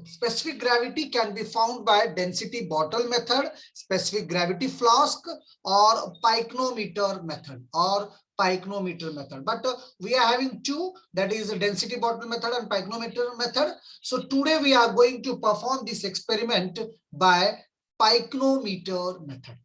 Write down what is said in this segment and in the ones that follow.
specific gravity can be found by density bottle method, specific gravity flask, or pycnometer method, but we are having two, that is density bottle method and pycnometer method. So today we are going to perform this experiment by pycnometer method.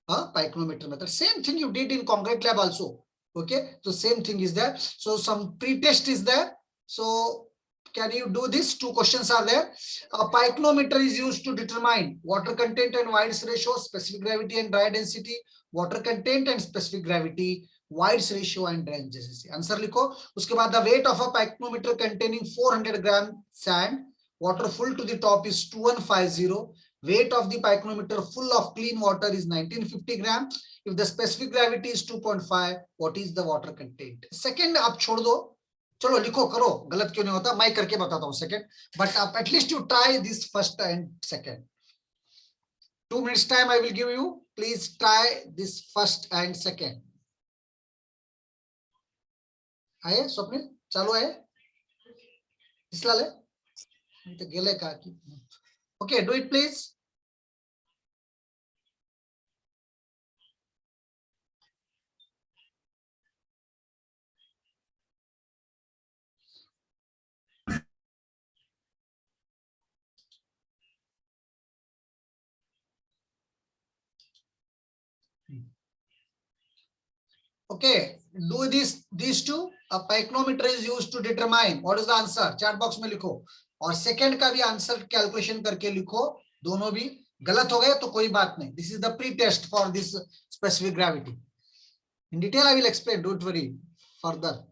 Pycnometer method, same thing you did in concrete lab also. Okay, so same thing is there. So some pre-test is there. So can you do this? Two questions are there. A pycnometer is used to determine water content and voids ratio, specific gravity and dry density, water content and specific gravity, voids ratio and dry density. Answer लिखो. उसके बाद the weight of a pycnometer containing 400 gram sand, water full to the top is 2150. Weight of the pycnometer full of clean water is 1950 gram. If the specific gravity is 2.5, what is the water content? Second आप छोड़ दो, चलो लिखो करो, गलत क्यों नहीं होता, मैं करके बताता हूँ सेकंड, बट आप at least you try this first and second. 2 minutes time I will give you. Please try this first and second. आए स्वप्निल, चालू है? इसला ले, तो गेले का की. Okay, do it please. Okay, do these two. A pycnometer is used to determine. What is the answer? Chat box में लिखो. और सेकंड का भी आंसर कैलकुलेशन करके लिखो. दोनों भी गलत हो गए तो कोई बात नहीं. This is the pre-test for this specific gravity. In detail I will explain. Don't worry further.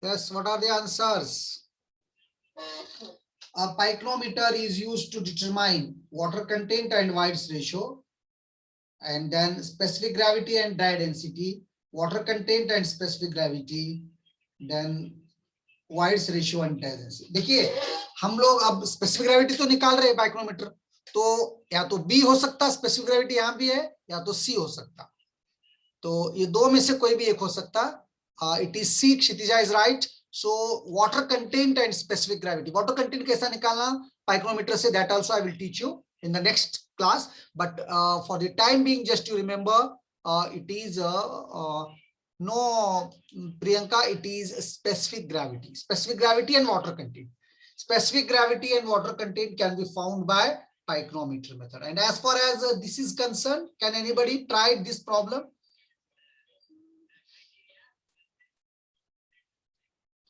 Yes, what are the answers? A pycnometer is used to determine water content and voids ratio, and then specific gravity and dry density, water content and specific gravity, then voids ratio and dry density. देखिए हम लोग अब specific gravity तो निकाल रहे हैं पाइक्रोमीटर, तो या तो बी हो सकता, स्पेसिफिक ग्रेविटी यहाँ भी है, या तो सी हो सकता. तो ये दो में से कोई भी एक हो सकता. It is C. Kshitija is right. So water content and specific gravity. Water content कैसा निकालना pycnometer से, that also I will teach you in the next class. But for the time being, just you remember, it is no Priyanka, it is specific gravity. Specific gravity and water content. Specific gravity and water content can be found by pycnometer method. And as far as this is concerned, can anybody try this problem?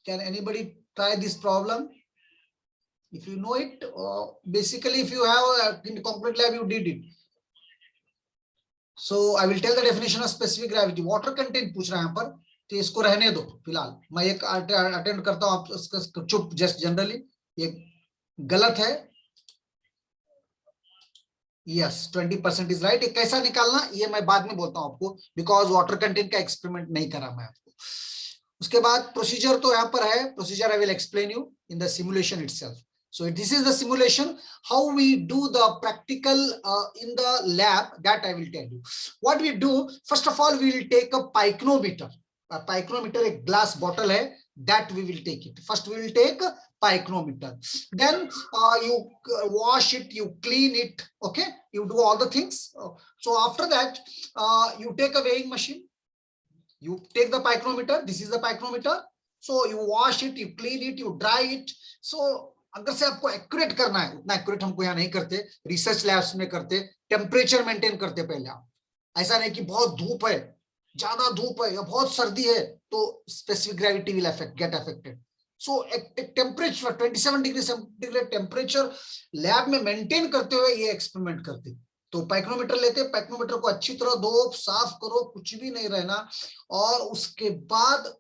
Can anybody try this problem? If you know it, basically if you have in concrete lab, you did it. So I will tell the definition of specific gravity. Water content पूछ रहा है यहाँ पर, तो इसको रहने दो फिलहाल. मैं एक अटेंड करता हूँ, आप चुप, जस्ट जनरली ये गलत है. Yes, 20% is right. ये कैसा निकालना ये मैं बाद में बोलता हूँ आपको, बिकॉज वाटर कंटेंट का एक्सपेरिमेंट नहीं करा मैं आपको. उसके बाद प्रोसीजर तो यहाँ पर है. Procedure I will explain you in the simulation itself. So this is the simulation. How we do the practical in the lab, that I will tell you. What we do, first of all, we will take a pycnometer. A pycnometer, a glass bottle है, that we will take it. First we will take a pycnometer. Then you wash it, you clean it. Okay, you do all the things. So after that, you take a weighing machine. You take the pycnometer. This is the pycnometer. So you wash it, you clean it, you dry it. So अगर से आपको accurate करना है, उतना accurate हमको यहाँ नहीं करते, रिसर्च लैब्स में करते, टेम्परेचर मेंटेन करते पहले आप. ऐसा नहीं कि बहुत धूप है, ज्यादा धूप है या बहुत सर्दी है तो specific gravity will get affected. So एक temperature 27 degree centigrade temperature lab में मेंटेन करते हुए ये एक्सपेरिमेंट करते. तो पाइक्रोमीटर लेते, पाइक्रोमीटर को अच्छी तरह धो, साफ करो, कुछ भी नहीं रहना, और उसके बाद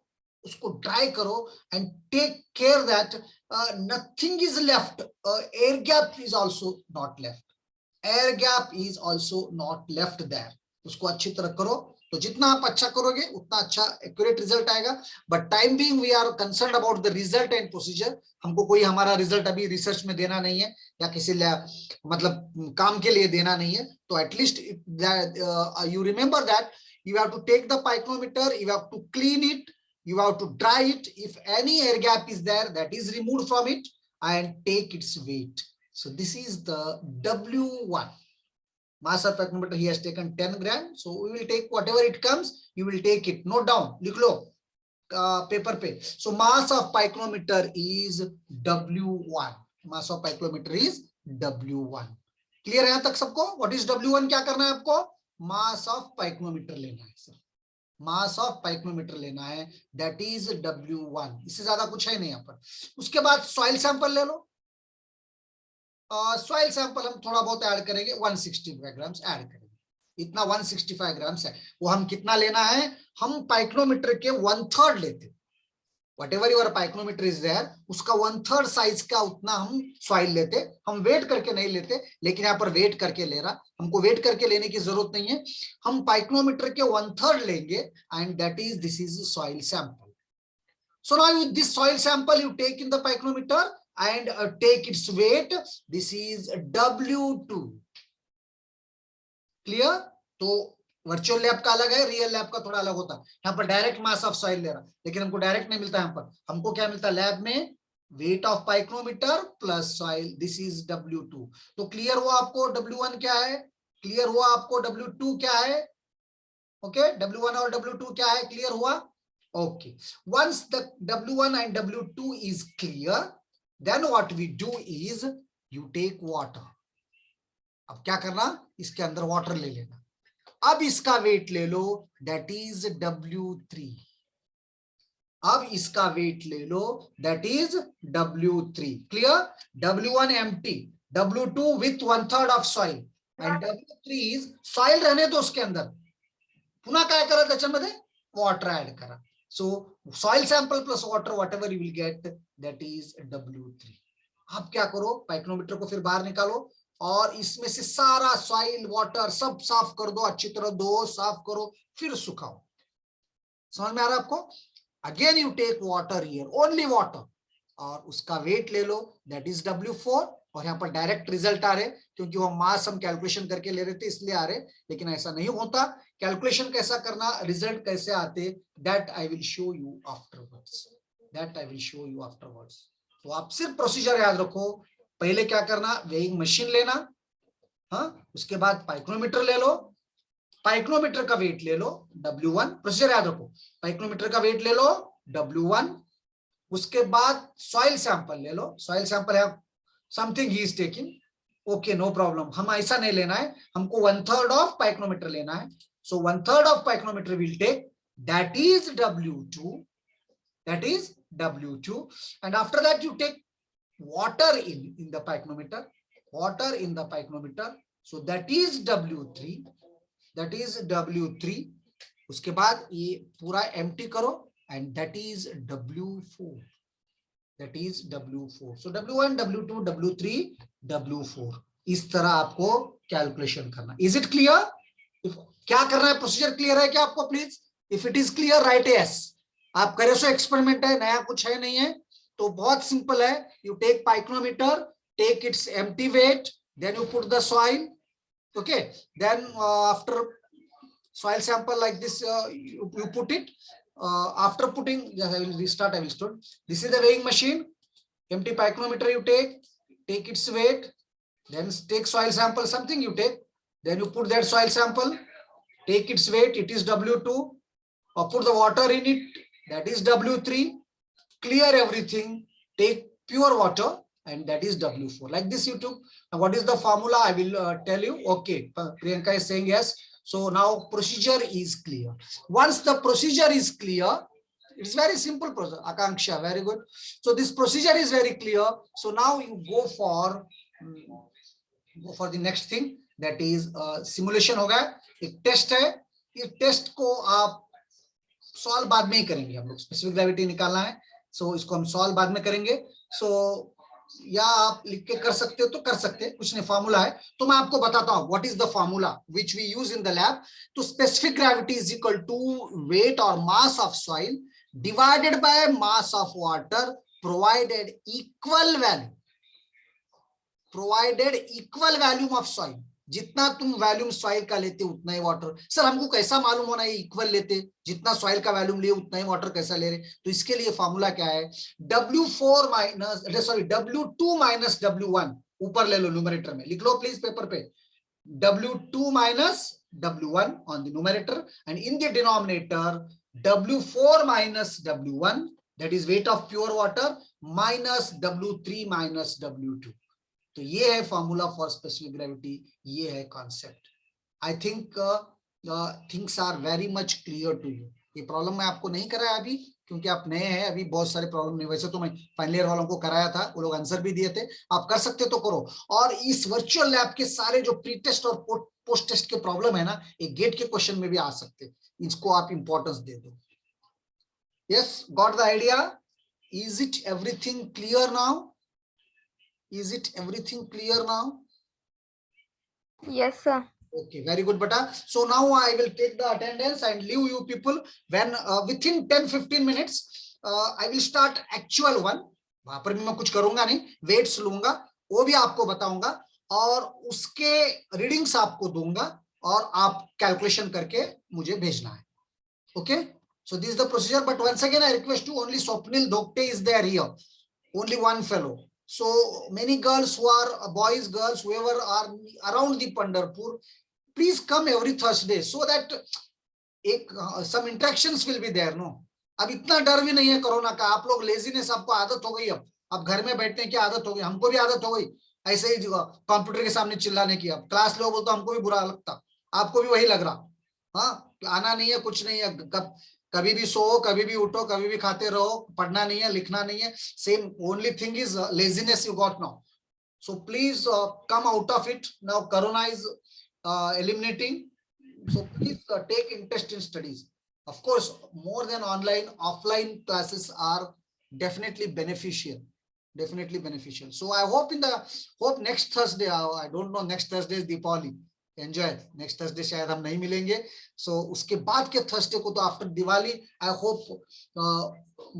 उसको ड्राई करो and take care that nothing is left. Air gap is also not left. Air gap is also not left there. उसको अच्छी तरह करो. तो जितना आप अच्छा करोगे उतना अच्छा एक्यूरेट रिजल्ट आएगा। But time being we are concern about the result and procedure. हमको कोई हमारा रिजल्ट अभी रिसर्च में देना नहीं है या किसी मतलब काम के लिए देना नहीं है। तो at least you remember that you have to take the pycnometer, you have to clean it, you have to dry it. If any air gap is there, that is removed from it and take its weight. So this is the W1. Mass of pycnometer, he has taken 10 grams. So we will take whatever it comes, you will take it. Note down, likh lo, paper pe. So mass of pycnometer is W1. Mass of pycnometer is W1. Clear है तक सबको? What is W1? क्या करना है आपको? Mass of pycnometer लेना है sir, mass of pycnometer लेना है, दैट इज W1। इससे ज्यादा कुछ है नहीं यहाँ पर। उसके बाद सॉइल सैंपल ले लो। सॉइल सैंपल हम थोड़ा बहुत ऐड करेंगे, 165 ग्राम्स ऐड करेंगे, इतना 165 ग्राम्स है। वो हम कितना लेना है, हम पाइक्रोमीटर के 1/3 लेते, whatever your pycnometer is there, उसका 1/3 साइज का उतना हम सॉइल लेते। हम वेट करके नहीं लेते, लेकिन यहाँ पर वेट करके ले रहा, हमको वेट करके लेने की जरूरत नहीं है। हम पाइक्रोमीटर के 1/3 लेंगे and that is this is soil sample. So now with this soil sample you take in the pycnometer and take its weight, this is W2। Clear? तो वर्चुअल लैब का अलग है, रियल लैब का थोड़ा अलग होता है। यहाँ पर डायरेक्ट मास ऑफ सॉइल ले रहा, लेकिन हमको डायरेक्ट नहीं मिलता। यहाँ पर हमको क्या मिलता है लैब में, weight of pycnometer plus soil, this is W2। तो क्लियर हुआ आपको W1 क्या है, क्लियर हुआ आपको W2 क्या है? ओके, W1 और W2 क्या है, क्लियर हुआ? Okay, once the W1 and W2 is clear, then what we do is you take water. अब क्या करना, इसके अंदर वाटर ले लेना। अब इसका वेट ले लो, दैट इज W3। अब इसका वेट ले लो, that is W3। Clear? W1 empty, W2 with 1/3 of soil and W3 is soil रहने दो उसके अंदर, पुन्हा काय करा त्याच्यामध्ये वॉटर ऍड करा। सो soil sample plus water, whatever you will get, that is W3। आप क्या करो, पाइक्रोमीटर को फिर बाहर निकालो और इसमें से सारा सॉइल वाटर सब साफ कर दो, अच्छी तरह दो, साफ करो, फिर सुखाओ। समझ में आ रहा है आपको? Again you take water here, only water, और उसका वेट ले लो, दैट इज W4। और यहाँ पर डायरेक्ट रिजल्ट आ रहे, क्योंकि वो मास हम कैलकुलेशन करके ले रहे थे इसलिए आ रहे, लेकिन ऐसा नहीं होता। कैलकुलेशन कैसा करना, रिजल्ट कैसे आते, that I will show you afterwards, that I will show you afterwards. तो आप सिर्फ प्रोसीजर याद रखो। पहले क्या करना, वेइंग मशीन लेना, हाँ, उसके बाद पाइक्रोमीटर ले लो, पाइक्रोमीटर का वेट ले लो W1, प्रोसीजर याद रखो, पाइक्रोमीटर का वेट ले लो W1, उसके बाद सॉइल सैंपल ले लो, सॉइल सैंपल है something he is taking, okay no problem. हम ऐसा नहीं लेना है, हमको 1/3 ऑफ पाइक्रोमीटर लेना है। So 1/3 of pycnometer will take, that is W2, that is W2, and after that you take water in the pycnometer, water in the pycnometer, so that is W3, that is W3। उसके बाद ये पूरा empty करो and that is W4, that is W4। so W1 W2 W3 W4, इस तरह आपको calculation करना। Is it clear? क्या करना है, प्रोसीजर क्लियर है क्या आपको? Please if it is clear right yes. आप करे सो एक्सपेरिमेंट है, नया कुछ है नहीं है, तो बहुत सिंपल है। You take pycnometer, take its empty weight, then you put the soil, okay, then after soil sample like this, you put it, after putting, I will restart, I will start. This is the weighing machine, empty pycnometer you take its weight, then take soil sample, something you take, then you put that soil sample, take its weight, it is W2, or put the water in it, that is W3, clear everything, take pure water, and that is W4. Like this you took. Now what is the formula, I will tell you. Okay, Priyanka is saying yes. So now procedure is clear. Once the procedure is clear, it's very simple procedure. Akanksha, very good. So this procedure is very clear. So now you go for the next thing, that is simulation होगा, एक test है, इस test को आप solve बाद में ही करेंगे। हम लोग स्पेसिफिक ग्रेविटी निकालना है, सो इसको हम सॉल्व बाद में करेंगे। सो या आप लिख के कर सकते हो तो कर सकते हैं, कुछ नहीं, फॉर्मूला है। तो मैं आपको बताता हूं what is the formula which we use in the lab. तो specific gravity is equal to weight और mass of soil divided by mass of water provided equal value, provided equal volume of soil. जितना तुम volume soil का लेते उतना ही water. Sir हमको कैसा मालूम होना है इक्वल लेते, जितना सॉइल का वैल्यूम लिए उतना ही वाटर कैसा ले रहे? तो इसके लिए फॉर्मूला क्या है, W4 minus sorry W2 minus W1, ऊपर ले लो न्यूमरेटर में, लिख लो प्लीज पेपर पे, W2 minus W1 on the numerator, and in the denominator W4 minus W1, that is weight of pure water, minus W3 minus W2। तो ये है formula for specific gravity, ये है concept. I think things are very much clear to you. ये problem मैं आपको नहीं कराया अभी क्योंकि आप नए हैं, अभी बहुत सारे प्रॉब्लम नहीं, वैसे तो मैं फाइनल ईयर वालों को कराया था, वो लोग आंसर भी दिए थे। आप कर सकते तो करो। और इस वर्चुअल लैब के सारे जो प्री टेस्ट और पोस्ट टेस्ट के प्रॉब्लम है ना, एक गेट के क्वेश्चन में भी आ सकते, इसको आप इंपॉर्टेंस दे दो। Yes, got the idea? Is it everything clear now? Is it everything clear now? Yes, sir. Okay, very good, beta. So now I will take the attendance and leave you people when within 10-15 minutes I will start actual one। वहां पर भी मैं कुछ करूंगा नहीं, weights लूंगा, वो भी आपको बताऊंगा और उसके रीडिंग्स आपको दूंगा और आप कैलकुलेशन करके मुझे भेजना है। Okay, so this is the procedure, but once again I request you, only Swapnil Dokte is there here, only one fellow। So many girls who are boys, girls, whoever are around the Pandharpur, please come every Thursday so that some interactions will be there। No, अब इतना डर भी नहीं है corona का, आप लोग laziness, आपको आदत हो गई, अब घर में बैठने की आदत हो गई, हमको भी आदत हो गई ऐसे ही कंप्यूटर के सामने चिल्लाने की। अब क्लास लोग बोलते हमको भी बुरा लगता, आपको भी वही लग रहा। हाँ, आना नहीं है, कुछ नहीं है, कभी भी सो, कभी भी उठो, कभी भी खाते रहो, पढ़ना नहीं है, लिखना नहीं है, same, only thing is laziness you got now. So please come out of it now, corona is eliminating, so please take interest in studies। of course more than online, offline classes are definitely beneficial, definitely beneficial। so I hope hope next Thursday, I don't know, next Thursday is Deepavali, enjoy. Next Thursday शायद हम नहीं मिलेंगे, सो उसके बाद के Thursday को, तो after Diwali, I hope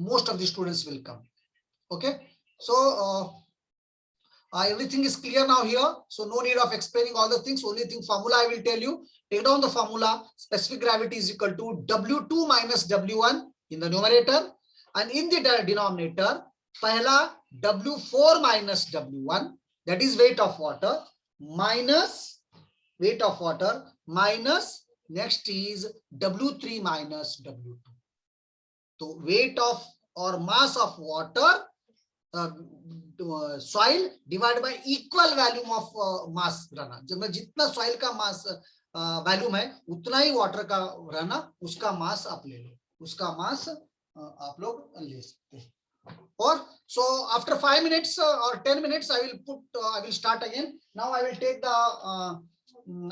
most of the students will come. Okay, so everything is clear now here, so no need of explaining all the things, only thing formula I will tell you, take down the formula, specific gravity is equal to W2 minus W1 in the numerator, and in the denominator पहला W4 minus W1, that is weight of water, minus weight of water, minus next is W3 minus W2। तो weight of or mass of water soil divided by equal volume of mass रहना, जब जितना soil का mass volume है उतना ही water का रहना, उसका मास आप ले लो, उसका मास आप लोग ले सकते हैं। और so after 5 minutes or 10 minutes I will start again। now I will take the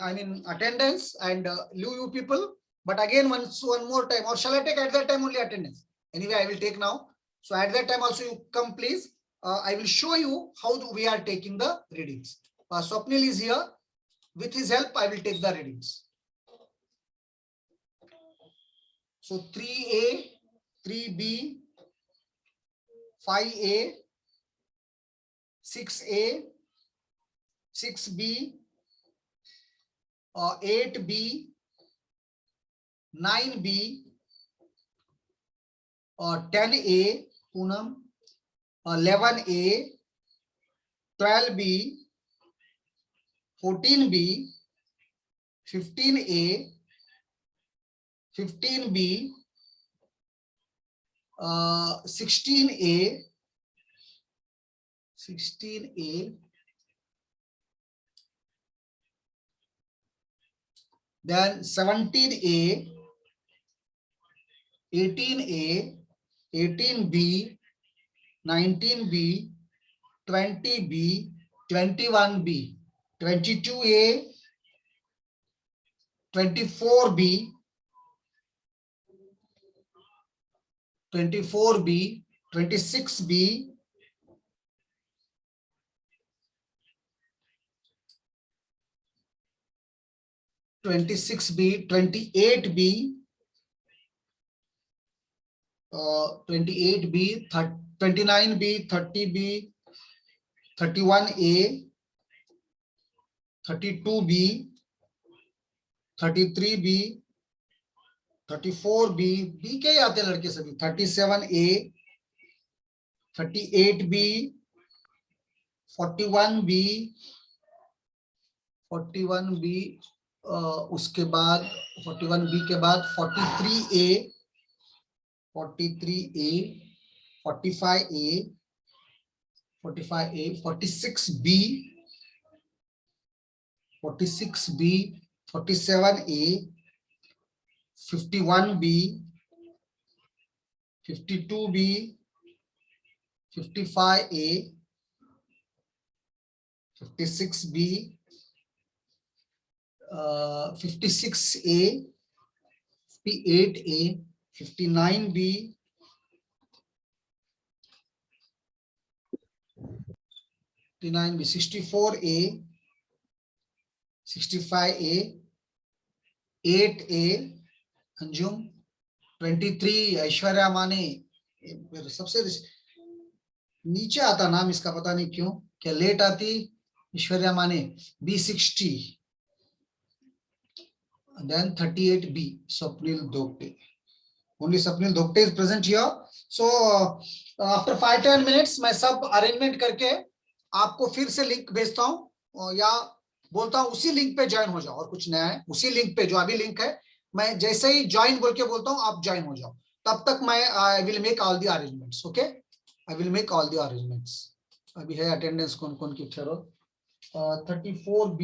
I mean attendance and leave you people, but again one more time, or shall I take at that time only attendance? Anyway I will take now, so at that time also you come please। I will show you how we are taking the readings। Swapnil is here, with his help I will take the readings। so 3A, 3B, 5A, 6A, 6B, 8B, 9B, 10A, Poonam, 11A, 12B, 14B, 15A, 15B, 16A, 16A, then 17A, 18A, 18B, 19B, 20B, 21B, 22A, 24B, 24B, 26B, 26B, 28B, 28B, 29B, 30B, 31A, 32B, 33B, 34B, B के ही आते हैं लड़के सभी, 37A, 38B, 41B, 41B, उसके बाद 41B के बाद 43A, 43A, 45A, 45A, 46B, 46B, 47A, 51B, 52B, 55A, 56B, 56A, 58A, 59B, 59B, 64A, 65A, 8A, Anjum, 23 Aishwarya माने, सबसे नीचे आता नाम इसका, पता नहीं क्यों, क्या लेट आती ऐश्वर्या माने, B60, then 38B, Swapnil Dhokte. Only Swapnil Dhokte is present here. So after 5-10 minutes मैं सब अरेंजमेंट करके आपको फिर से लिंक भेजता हूँ या बोलता हूँ उसी लिंक पे ज्वाइन हो जाओ, और कुछ नया है उसी लिंक पे जो अभी लिंक है, मैं जैसे ही ज्वाइन बोल के बोलता हूँ आप ज्वाइन हो जाओ, तब तक मैं I will make all the arrangements. Okay, I will make all the arrangements. अभी है अटेंडेंस कौन कौन की, ठहरो. 34B,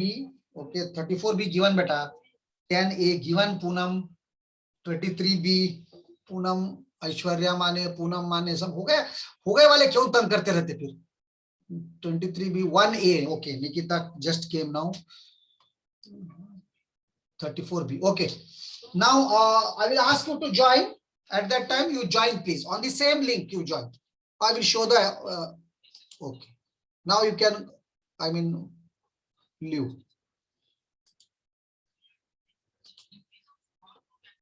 ओके, 34B गिवन बेटा, 10A given Poonam, 23B Poonam, Aishwarya माने, पूनम माने, सब हो गए वाले क्यों तंग करते रहते फिर. 23B 1A, okay, Nikita just came now. 34B, okay. Now I will ask you to join. At that time you join, please, on the same link you join. I will show the okay. Now you can, I mean, leave.